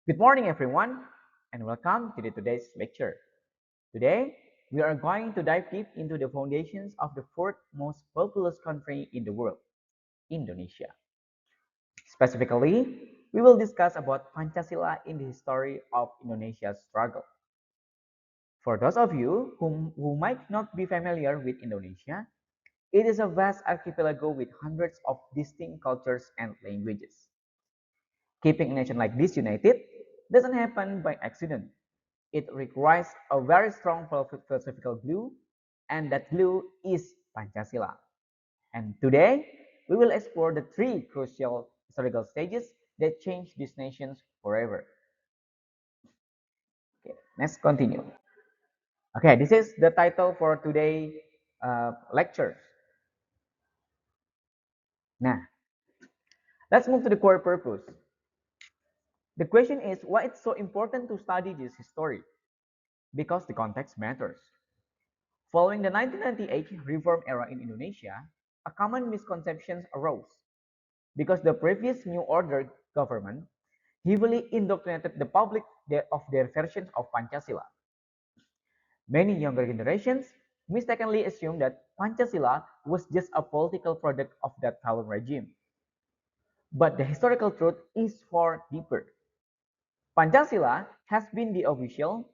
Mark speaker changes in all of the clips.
Speaker 1: Good morning, everyone, and welcome to today's lecture. Today, we are going to dive deep into the foundations of the fourth most populous country in the world, Indonesia. Specifically, we will discuss about Pancasila in the history of Indonesia's struggle. For those of you who might not be familiar with Indonesia, it is a vast archipelago with hundreds of distinct cultures and languages. Keeping a nation like this united doesn't happen by accident. It requires a very strong philosophical glue, and that glue is Pancasila. And today, we will explore the three crucial historical stages that changed these nations forever. Okay, let's continue. Okay, this is the title for today's lecture. Now, let's move to the core purpose. The question is why it's so important to study this history? Because the context matters. Following the 1998 reform era in Indonesia, a common misconception arose because the previous New Order government heavily indoctrinated the public of their versions of Pancasila. Many younger generations mistakenly assumed that Pancasila was just a political product of that fallen regime. But the historical truth is far deeper. Pancasila has been the official,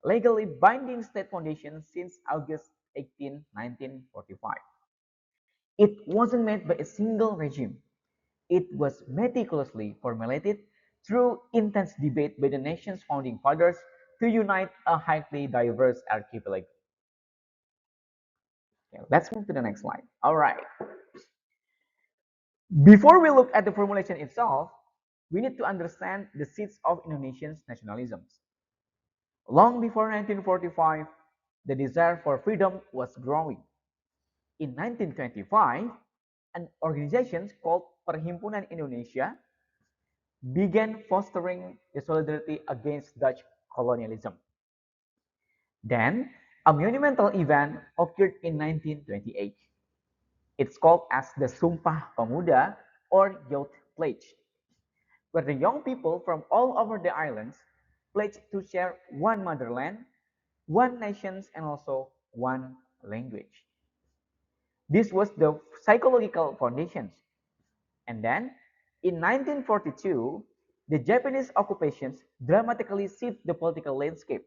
Speaker 1: legally binding state foundation since August 18, 1945. It wasn't made by a single regime. It was meticulously formulated through intense debate by the nation's founding fathers to unite a highly diverse archipelago. Okay, let's move to the next slide. All right. Before we look at the formulation itself, we need to understand the seeds of Indonesian nationalism. Long before 1945, the desire for freedom was growing. In 1925, an organization called Perhimpunan Indonesia began fostering the solidarity against Dutch colonialism. Then, a monumental event occurred in 1928. It's called as the Sumpah Pemuda or Youth Pledge, where the young people from all over the islands pledged to share one motherland, one nation, and also one language. This was the psychological foundations. And then, in 1942, the Japanese occupations dramatically shifted the political landscape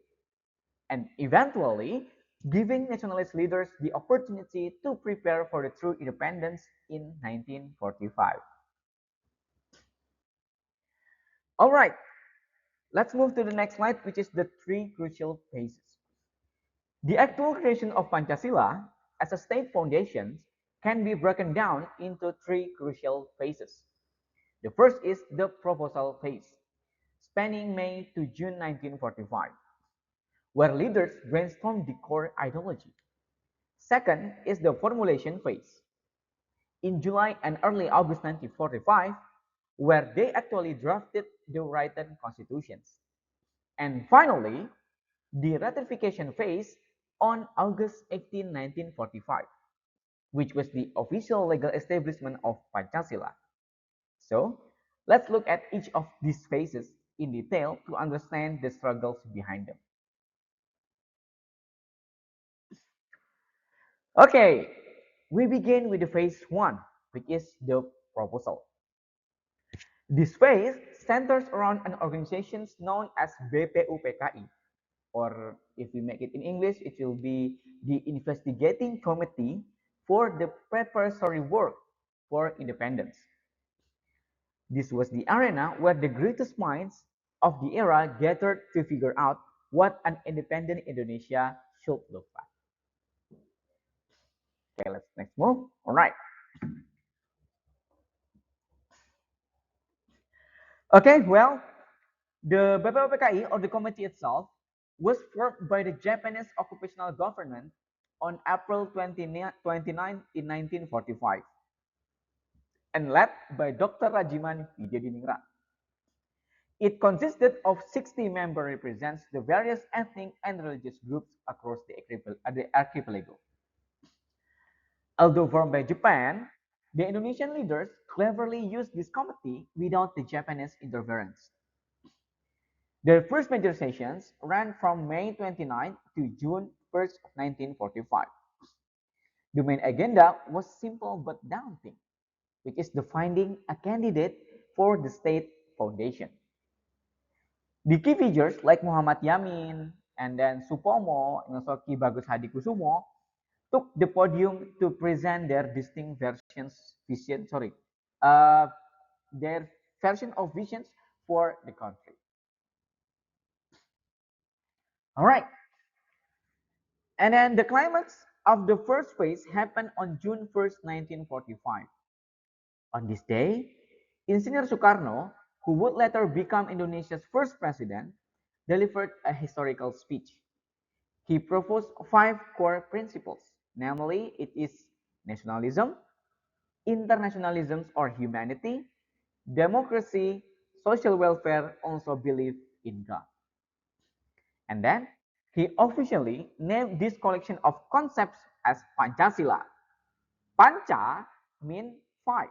Speaker 1: and eventually giving nationalist leaders the opportunity to prepare for the true independence in 1945. All right, let's move to the next slide, which is the three crucial phases. The actual creation of Pancasila as a state foundation can be broken down into three crucial phases. The first is the proposal phase, spanning May to June 1945, where leaders brainstorm the core ideology. Second is the formulation phase, in July and early August 1945, where they actually drafted the written constitutions. And finally, the ratification phase on August 18, 1945, which was the official legal establishment of Pancasila. So, let's look at each of these phases in detail to understand the struggles behind them. Okay, we begin with the phase one, which is the proposal. This phase centers around an organization known as BPUPKI, or if we make it in English, it will be the Investigating Committee for the Preparatory Work for Independence. This was the arena where the greatest minds of the era gathered to figure out what an independent Indonesia should look like. Okay, let's next move. All right. Okay, well, the BPOPKI or the committee itself was formed by the Japanese occupational government on April 29 in 1945 and led by Dr. Rajiman Widyadiningrat. It consisted of 60 members represents the various ethnic and religious groups across the archipelago. Although formed by Japan, the Indonesian leaders cleverly used this committee without the Japanese interference. Their first major sessions ran from May 29 to June 1st, 1945. The main agenda was simple but daunting, which is the finding a candidate for the state foundation. The key figures like Muhammad Yamin and then Supomo and also Ki Bagus Hadikusumo took the podium to present their distinct uh, their version of visions for the country. All right, and then the climax of the first phase happened on June 1st, 1945. On this day, Engineer Sukarno, who would later become Indonesia's first president, delivered a historical speech. He proposed five core principles, namely, it is nationalism, internationalism or humanity, democracy, social welfare, also belief in God. And then he officially named this collection of concepts as Pancasila. Panca means five,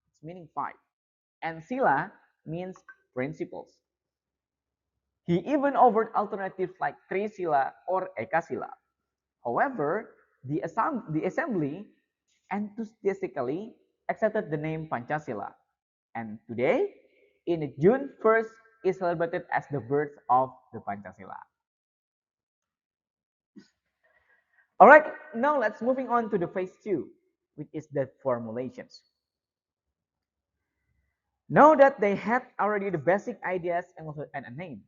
Speaker 1: it's meaning five, and sila means principles. He even offered alternatives like Trisila or Ekasila. However, the assembly enthusiastically accepted the name Pancasila, and today, in June 1st, is celebrated as the birth of the Pancasila. All right, now let's moving on to the phase two, which is the formulations. Now that they had already the basic ideas and also and a name,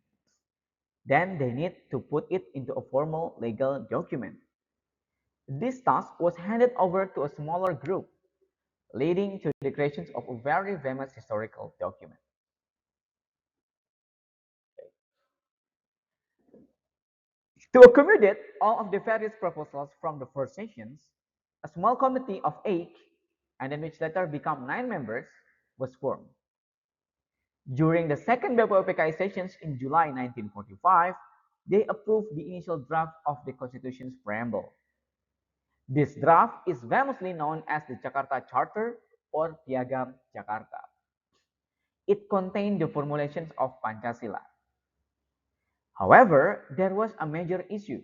Speaker 1: then they need to put it into a formal legal document. This task was handed over to a smaller group, leading to the creation of a very famous historical document. To accommodate all of the various proposals from the first sessions, a small committee of eight, and in which later become 9 members, was formed. During the second BPOPKI sessions in July 1945, they approved the initial draft of the Constitution's preamble. This draft is famously known as the Jakarta Charter or Piagam Jakarta. It contained the formulations of Pancasila. However, there was a major issue.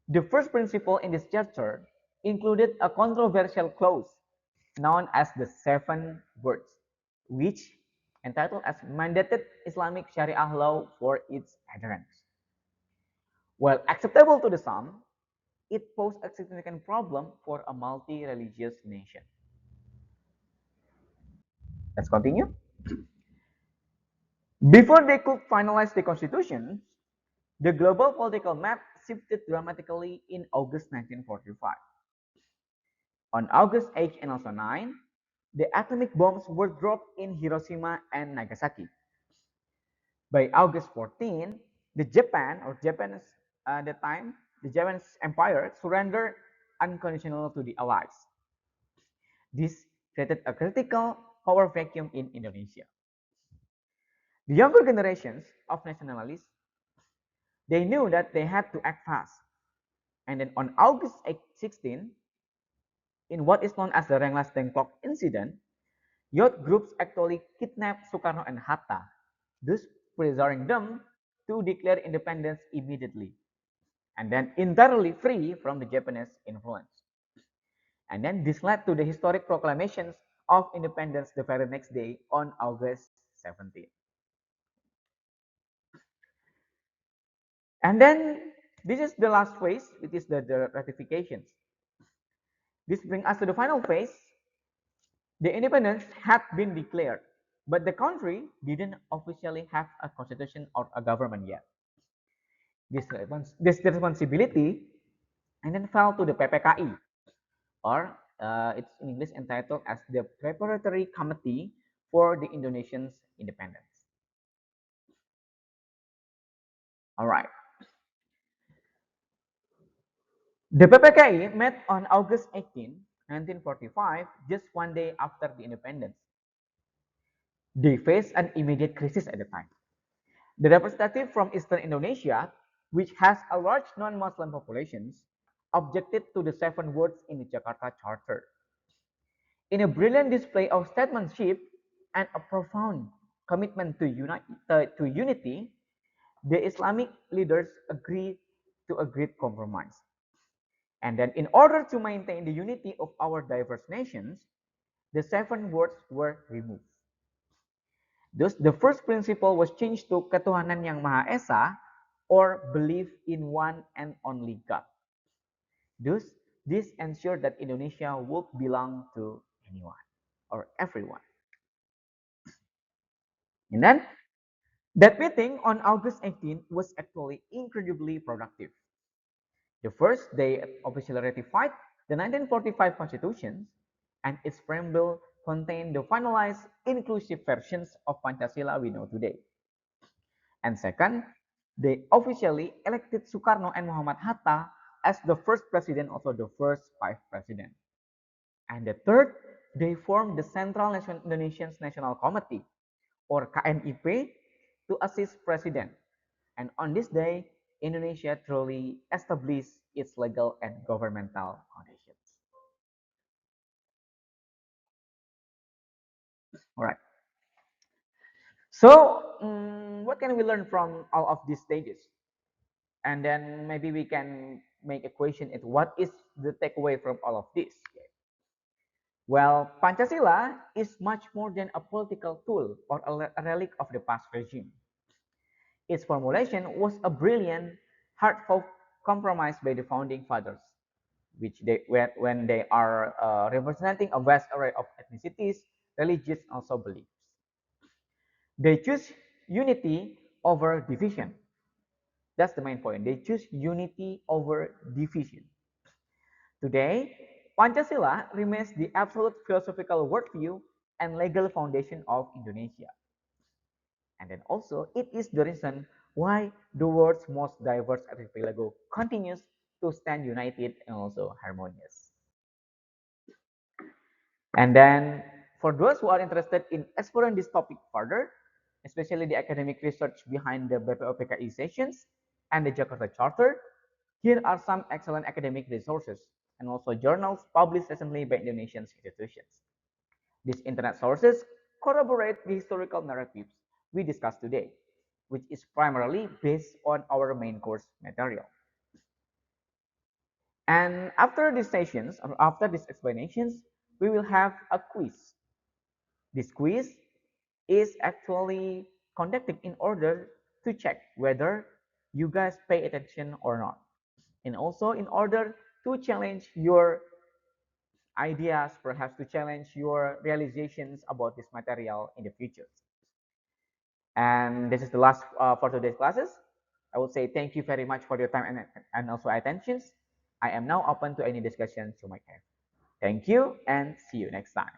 Speaker 1: The first principle in this charter included a controversial clause known as the seven words, which entitled as mandated Islamic Sharia law for its adherents. While acceptable to the some, it posed a significant problem for a multi-religious nation. Let's continue. Before they could finalize the constitution, the global political map shifted dramatically in August 1945. On August 8 and also 9, the atomic bombs were dropped in Hiroshima and Nagasaki. By August 14, at the time, the Japanese Empire surrendered unconditionally to the Allies. This created a critical power vacuum in Indonesia. The younger generations of nationalists, they knew that they had to act fast. And then on August 16, in what is known as the Rengas Dengklok incident, youth groups actually kidnapped Sukarno and Hatta, thus pressuring them to declare independence immediately, and then entirely free from the Japanese influence. And then this led to the historic proclamations of independence the very next day on August 17. And then this is the last phase, which is the ratifications. This brings us to the final phase. The independence had been declared, but the country didn't officially have a constitution or a government yet. This responsibility and then fell to the PPKI, or it's in English entitled as the Preparatory Committee for the Indonesian's Independence. All right. The PPKI met on August 18, 1945, just one day after the independence. They faced an immediate crisis at the time. The representative from Eastern Indonesia, which has a large non-Muslim population, objected to the seven words in the Jakarta Charter. In a brilliant display of statesmanship and a profound commitment to unity, the Islamic leaders agreed to a great compromise. And then, in order to maintain the unity of our diverse nations, the seven words were removed. Thus, the first principle was changed to Ketuhanan Yang Maha Esa, or belief in one and only God. Thus, this ensured that Indonesia would belong to anyone or everyone. And then, that meeting on August 18 was actually incredibly productive. The first, they officially ratified the 1945 Constitution, and its preamble contained the finalized inclusive versions of Pancasila we know today. And second, they officially elected Sukarno and Muhammad Hatta as the first president, also the first five presidents. And the third, they formed the Central Indonesian National Committee, or KNIP, to assist president. And on this day, Indonesia truly established its legal and governmental foundations. All right. So, what can we learn from all of these stages? And then maybe we can make a question at what is the takeaway from all of this? Well, Pancasila is much more than a political tool or a relic of the past regime. Its formulation was a brilliant, heartfelt compromise by the founding fathers, which when they are representing a vast array of ethnicities, religions, and also beliefs. They choose unity over division. That's the main point. They choose unity over division. Today, Pancasila remains the absolute philosophical worldview and legal foundation of Indonesia. And then also, it is the reason why the world's most diverse archipelago continues to stand united and also harmonious. And then, for those who are interested in exploring this topic further, especially the academic research behind the BPOPKI sessions and the Jakarta Charter, here are some excellent academic resources and also journals published recently by Indonesian institutions. These internet sources corroborate the historical narratives we discussed today, which is primarily based on our main course material. And after these sessions, or after these explanations, we will have a quiz. This quiz is actually conducted in order to check whether you guys pay attention or not. And also in order to challenge your ideas, perhaps to challenge your realizations about this material in the future. And this is the last for today's classes. I would say thank you very much for your time and also attentions. I am now open to any discussions you might have. Thank you and see you next time.